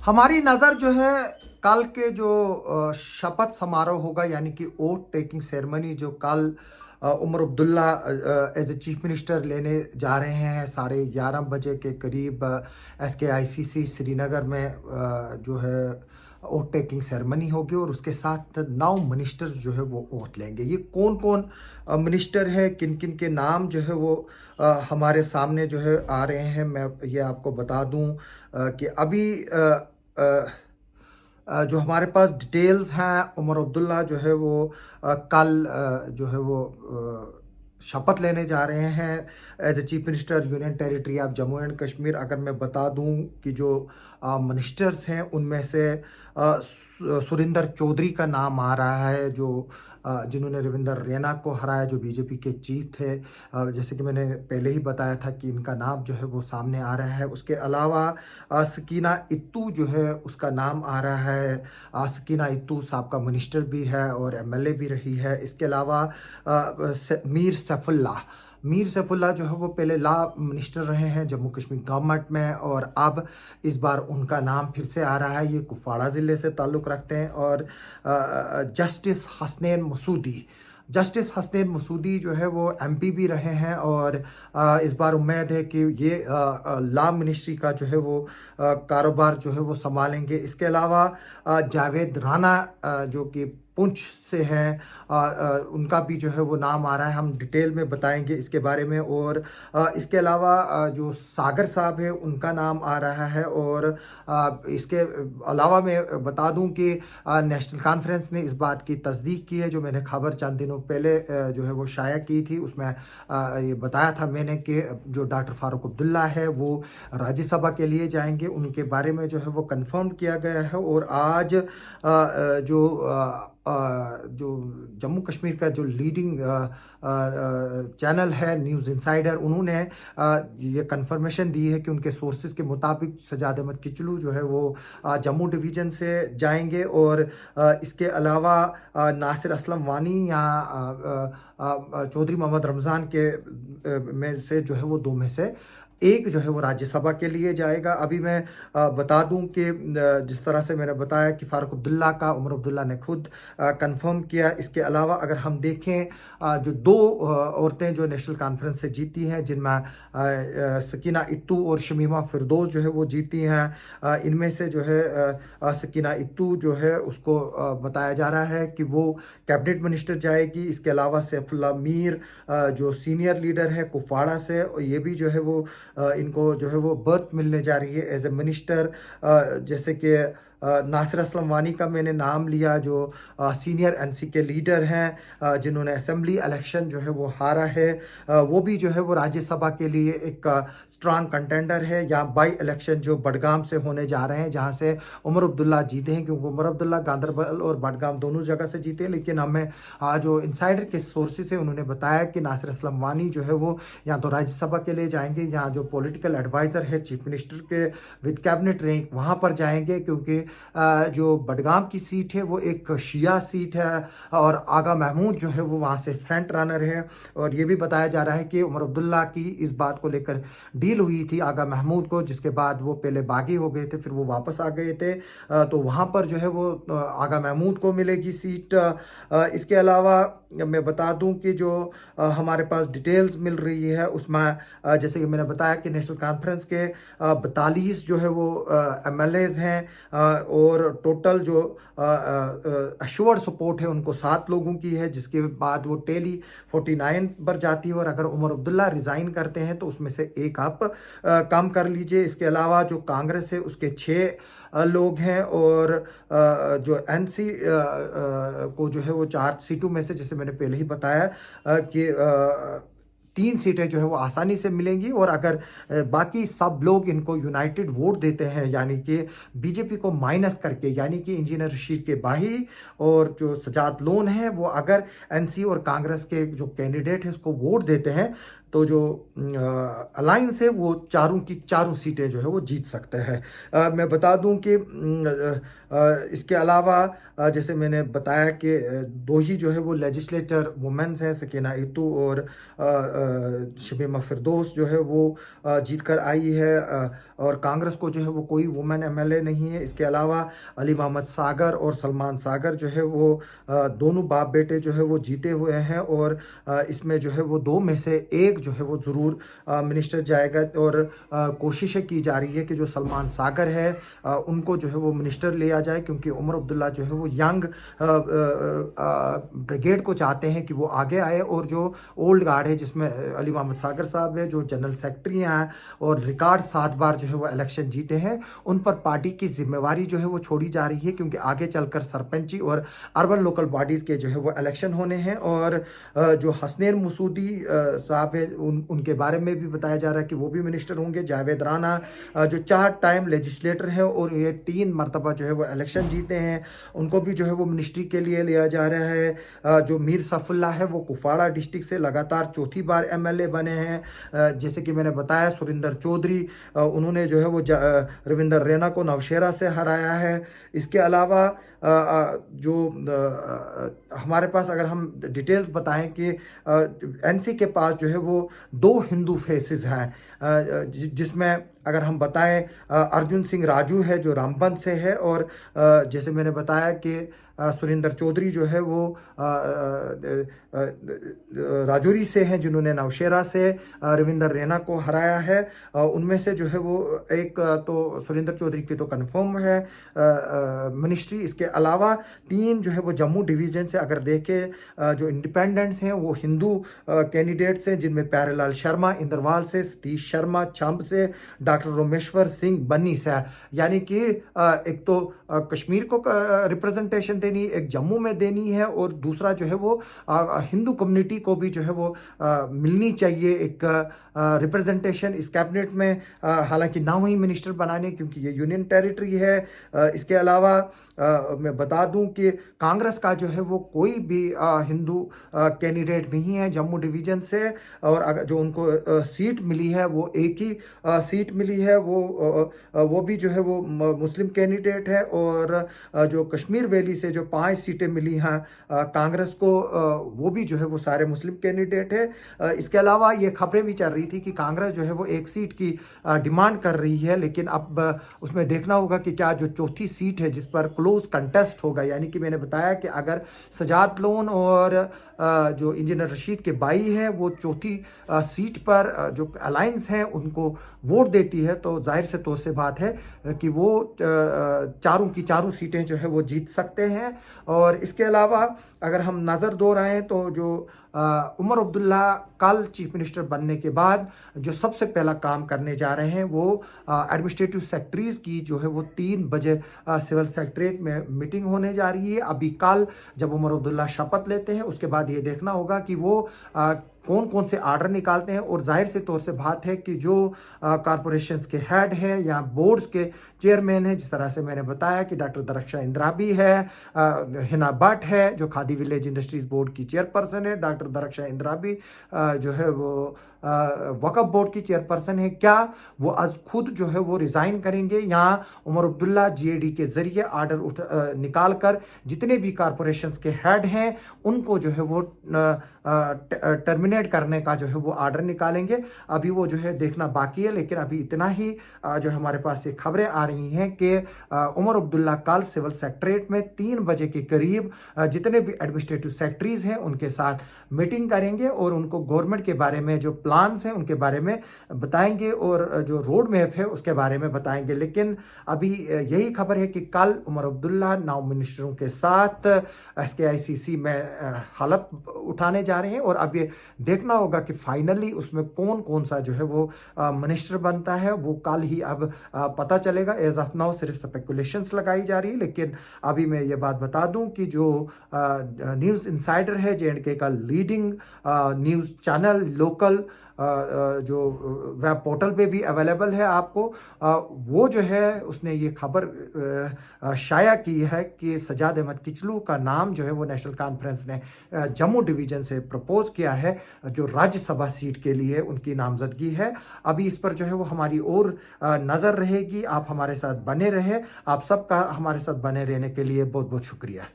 हमारी नज़र जो है कल के जो शपथ समारोह होगा यानी कि ओथ टेकिंग सेरेमनी जो कल Omar Abdullah as a chief minister लेने जा रहे हैं 11:30 बजे के करीब SKICC श्रीनगर में जो है ओथ टेकिंग सेरेमनी होगी और उसके साथ 9 मिनिस्टर्स जो है वो ओथ लेंगे। ये कौन कौन मिनिस्टर है, किन किन के नाम जो है वो हमारे सामने जो है आ रहे हैं, मैं ये आपको बता दूं कि अभी जो हमारे पास डिटेल्स हैं, उमर अब्दुल्ला जो है वो कल जो है वो शपथ लेने जा रहे हैं as a chief minister union territory of Jammu and Kashmir. अगर मैं बता दूं कि जो मिनिस्टर्स हैं उनमें से सुरिंदर चौधरी का नाम आ रहा है, जो जिन्होंने रविंदर रैना को हराया, जो बीजेपी के चीफ थे। जैसे कि मैंने पहले ही बताया था कि इनका नाम जो है वो सामने आ रहा है। उसके अलावा सकीना इत्तू जो है उसका नाम आ रहा है। सकीना इत्तू साहब मिनिस्टर भी है और MLA भी रही है। इसके अलावा मीर सैफुल्लाह जो है वो पहले लॉ मिनिस्टर रहे हैं जम्मू कश्मीर गवर्नमेंट में, और अब इस बार उनका नाम फिर से आ रहा है। ये कुपवाड़ा ज़िले से ताल्लुक़ रखते हैं। और जस्टिस हसनैन मसूदी जो है वो MP भी रहे हैं और इस बार उम्मीद है कि ये लॉ मिनिस्ट्री का जो है वो कारोबार जो है वो संभालेंगे। इसके अलावा जावेद राना जो कि पुंछ से हैं, उनका भी जो है वो नाम आ रहा है। हम डिटेल में बताएंगे इसके बारे में। और इसके अलावा जो सागर साहब है उनका नाम आ रहा है। और इसके अलावा मैं बता दूं कि नेशनल कॉन्फ्रेंस ने इस बात की तस्दीक की है, जो मैंने खबर चंद दिनों पहले जो है वो शाया की थी। उसमें ये बताया था मैंने कि जो डॉक्टर फारूक अब्दुल्ला है वो राज्यसभा के लिए जाएंगे। उनके बारे में जो है वो कंफर्म किया गया है। और आज जो जम्मू कश्मीर का जो लीडिंग चैनल है न्यूज़ इंसाइडर, उन्होंने ये कंफर्मेशन दी है कि उनके सोर्सेज के मुताबिक सजाद अहमद किचलू जो है वो जम्मू डिवीज़न से जाएंगे। और इसके अलावा नासिर असलम वानी या चौधरी मोहम्मद रमज़ान के में से जो है वो दो में से एक जो है वो राज्यसभा के लिए जाएगा। अभी मैं बता दूं कि जिस तरह से मैंने बताया कि फारूक अब्दुल्ला का उमर अब्दुल्ला ने खुद कंफर्म किया। इसके अलावा अगर हम देखें जो दो औरतें जो नेशनल कॉन्फ्रेंस से जीती हैं, जिनमें सकीना इत्तू और शमीमा फिरदौस जो है वो जीती हैं, इनमें से जो है सकीना इत्तू जो है उसको बताया जा रहा है कि वो कैबिनेट मिनिस्टर जाएगी। इसके अलावा सैफुल्ला मीर जो सीनियर लीडर है कुपवाड़ा से, ये भी जो है वो इनको जो है वो बर्थ मिलने जा रही है एज ए मिनिस्टर। जैसे कि नासिर असलम वानी का मैंने नाम लिया, जो सीनियर NC के लीडर हैं, जिन्होंने असेंबली इलेक्शन जो है वो हारा है। वो भी जो है वो राज्यसभा के लिए एक स्ट्रांग कंटेंडर है। यहाँ बाई इलेक्शन जो बडगाम से होने जा रहे हैं, जहाँ से उमर अब्दुल्ला जीते हैं, क्योंकि उमर अब्दुल्ला गांदरबल और बडगाम दोनों जगह से जीते हैं। लेकिन हमें जो इंसाइडर के सोर्सेज है उन्होंने बताया कि नासिर असलम वानी जो है वो या तो राज्यसभा के लिए जाएंगे, या जो पॉलिटिकल एडवाइज़र है चीफ मिनिस्टर के विद कैबिनेट रैंक वहाँ पर जाएंगे, क्योंकि जो बडगाम की सीट है वो एक शिया सीट है और आगा महमूद जो है वो वहाँ से फ्रंट रनर है। और ये भी बताया जा रहा है कि उमर अब्दुल्ला की इस बात को लेकर डील हुई थी आगा महमूद को, जिसके बाद वो पहले बागी हो गए थे, फिर वो वापस आ गए थे। तो वहाँ पर जो है वो आगा महमूद को मिलेगी सीट। इसके अलावा मैं बता दूं कि जो हमारे पास डिटेल्स मिल रही है उसमें जैसे कि मैंने बताया कि नेशनल कॉन्फ्रेंस के 42 जो है वो MLAs हैं, और टोटल जो अश्योर्ड सपोर्ट है उनको 7 लोगों की है, जिसके बाद वो टेली 49 पर जाती है। और अगर उमर अब्दुल्ला रिज़ाइन करते हैं तो उसमें से एक आप कम कर लीजिए। इसके अलावा जो कांग्रेस है उसके 6 लोग हैं, और जो NC को जो है वो 4 सीटों में से, जैसे मैंने पहले ही बताया कि 3 सीटें जो है वो आसानी से मिलेंगी। और अगर बाकी सब लोग इनको यूनाइटेड वोट देते हैं, यानी कि बीजेपी को माइनस करके, यानी कि इंजीनियर रशीद के बाही और जो सजाद लोन है वो अगर NC और कांग्रेस के जो कैंडिडेट है उसको वोट देते हैं, तो जो अलायंस है वो चारों की चारों सीटें जो है वो जीत सकते हैं। मैं बता दूं कि इसके अलावा जैसे मैंने बताया कि 2 ही जो है वो लेजिस्लेटर वुमेन्स हैं, सकीना इत्तू और शमीमा फिरदौस जो है वो जीत कर आई है। और कांग्रेस को जो है वो कोई वुमेन एमएलए नहीं है। इसके अलावा अली मोहम्मद सागर और सलमान सागर जो है वो दोनों बाप बेटे जो है वो जीते हुए हैं, और इसमें जो है वो दो में से एक जो है वो ज़रूर मिनिस्टर जाएगा। और कोशिशें की जा रही है कि जो सलमान सागर है उनको जो है वो मिनिस्टर लिया जाए, क्योंकि उमर अब्दुल्ला जो है वो यंग ब्रिगेड को चाहते हैं कि वो आगे आए, और जो ओल्ड गार्ड है जिसमें अली मोहम्मद सागर साहब है जो जनरल सेक्रेटरी हैं और रिकॉर्ड 7 बार जो है वो इलेक्शन जीते हैं, उन पर पार्टी की जिम्मेवारी जो है वो छोड़ी जा रही है, क्योंकि आगे चलकर सरपंची और अर्बन लोकल बॉडीज़ के जो है वो इलेक्शन होने हैं। और जो हसनैन मसूदी साहब है उनके बारे में भी बताया जा रहा है कि वो भी मिनिस्टर होंगे। जावेद राना जो 4 टाइम लेजिस्लेटर है और ये 3 मरतबा जो है वो इलेक्शन जीते हैं, उनको भी जो है वो मिनिस्ट्री के लिए लिया जा रहा है। जो मीर सफुल्ला है वो कुपवाड़ा डिस्ट्रिक्ट से लगातार चौथी बार एमएलए बने हैं। जैसे कि मैंने बताया, सुरिंदर चौधरी उन्होंने जो है वो रविंदर रैना को नौशेरा से हराया है। इसके अलावा जो हमारे पास अगर हम डिटेल्स बताएं कि एनसी के पास जो है वो 2 हिंदू फेसेस हैं, जिसमें अगर हम बताएं अर्जुन सिंह राजू है जो रामबन से है, और जैसे मैंने बताया कि सुरिंदर चौधरी जो है वो राजौरी से हैं जिन्होंने नौशेरा से रविंदर रैना को हराया है। उनमें से जो है वो एक तो सुरिंदर चौधरी की तो कंफर्म है मिनिस्ट्री। इसके अलावा 3 जो है वो जम्मू डिवीजन से अगर देखें जो इंडिपेंडेंट्स हैं वो हिंदू कैंडिडेट्स हैं, जिनमें प्यारेलाल शर्मा इंदरवाल से, सतीश शर्मा छंब से, डॉक्टर रोमेश्वर सिंह बन्नी से। यानी कि एक तो कश्मीर को रिप्रेजेंटेशन देनी, एक जम्मू में देनी है, और दूसरा जो है वो हिंदू कम्युनिटी को भी जो है वो मिलनी चाहिए एक रिप्रेजेंटेशन इस कैबिनेट में। हालांकि ना हुई मिनिस्टर बनाने, क्योंकि ये यूनियन टेरिटरी है। इसके अलावा मैं बता दूं कि कांग्रेस का जो है वो कोई भी हिंदू कैंडिडेट नहीं है जम्मू डिवीजन से, और अगर जो उनको सीट मिली है वो एक ही सीट मिली है, वो भी जो है वो मुस्लिम कैंडिडेट है। और जो कश्मीर वैली से जो 5 सीटें मिली हैं कांग्रेस को, वो भी जो है वो सारे मुस्लिम कैंडिडेट है। इसके अलावा ये खबरें भी चल रही थी कि कांग्रेस जो है वो एक सीट की डिमांड कर रही है, लेकिन अब उसमें देखना होगा कि क्या जो चौथी सीट है जिस पर क्लोज कंटेस्ट होगा, यानी कि मैंने बताया कि अगर सजाद लोन और जो इंजीनियर रशीद के भाई है वो चौथी सीट पर जो अलायंस हैं उनको वोट देती है, तो जाहिर से तौर से बात है कि वो चारों की चारों सीटें जो है वो जीत सकते हैं। और इसके अलावा अगर हम नज़र दोहराएं तो जो उमर अब्दुल्ला कल चीफ मिनिस्टर बनने के बाद जो सबसे पहला काम करने जा रहे हैं वो एडमिनिस्ट्रेटिव सेक्रेटरीज की जो है वो 3 बजे सिविल सेक्रेटरीट में मीटिंग होने जा रही है। अभी कल जब उमर अब्दुल्ला शपथ लेते हैं उसके बाद ये देखना होगा कि वो कौन कौन से आर्डर निकालते हैं, और जाहिर से तौर से बात है कि जो कॉरपोरेशंस के हेड हैं या बोर्ड्स के चेयरमैन हैं, जिस तरह से मैंने बताया कि डॉक्टर दरख्शां इंद्राबी है, हिना भट्ट है जो खादी विलेज इंडस्ट्रीज बोर्ड की चेयरपर्सन है, डॉक्टर दरख्शां इंद्राबी जो है वो वक्फ बोर्ड की चेयरपर्सन है, क्या वो आज खुद जो है वो रिज़ाइन करेंगे या उमर अब्दुल्ला जीएडी के ज़रिए आर्डर निकाल कर जितने भी कॉरपोरेशंस के हेड हैं उनको जो है वो टर्मिनेट करने का जो है वो आर्डर निकालेंगे। अभी वो जो है देखना बाकी है, लेकिन अभी इतना ही जो हमारे पास ये खबरें आ रही हैं कि उमर अब्दुल्ला कल सिविल सेक्रेटरीट में 3 बजे के करीब जितने भी एडमिनिस्ट्रेटिव सेक्रेटरीज हैं उनके साथ मीटिंग करेंगे और उनको गवर्नमेंट के बारे में जो प्लान्स हैं उनके बारे में बताएंगे और जो रोड मैप है उसके बारे में बताएंगे। लेकिन अभी यही खबर है कि कल उमर अब्दुल्ला 9 मिनिस्टरों के साथ SKICC में हलफ उठाने जा रहे हैं, और अब ये देखना होगा कि फाइनली उसमें कौन कौन सा जो है वो मिनिस्टर बनता है, वो कल ही अब पता चलेगा। एज ऑफ नाउ सिर्फ स्पेकुलेशंस लगाई जा रही है, लेकिन अभी मैं ये बात बता दूं कि जो न्यूज़ इनसाइडर है J&K का लीडिंग न्यूज़ चैनल लोकल जो वेब पोर्टल पे भी अवेलेबल है आपको, वो जो है उसने ये खबर शाया की है कि सजाद अहमद किचलू का नाम जो है वो नेशनल कॉन्फ्रेंस ने जम्मू डिवीज़न से प्रपोज किया है जो राज्यसभा सीट के लिए उनकी नामजदगी है। अभी इस पर जो है वो हमारी और नज़र रहेगी। आप हमारे साथ बने रहे। आप सबका हमारे साथ बने रहने के लिए बहुत बहुत शुक्रिया।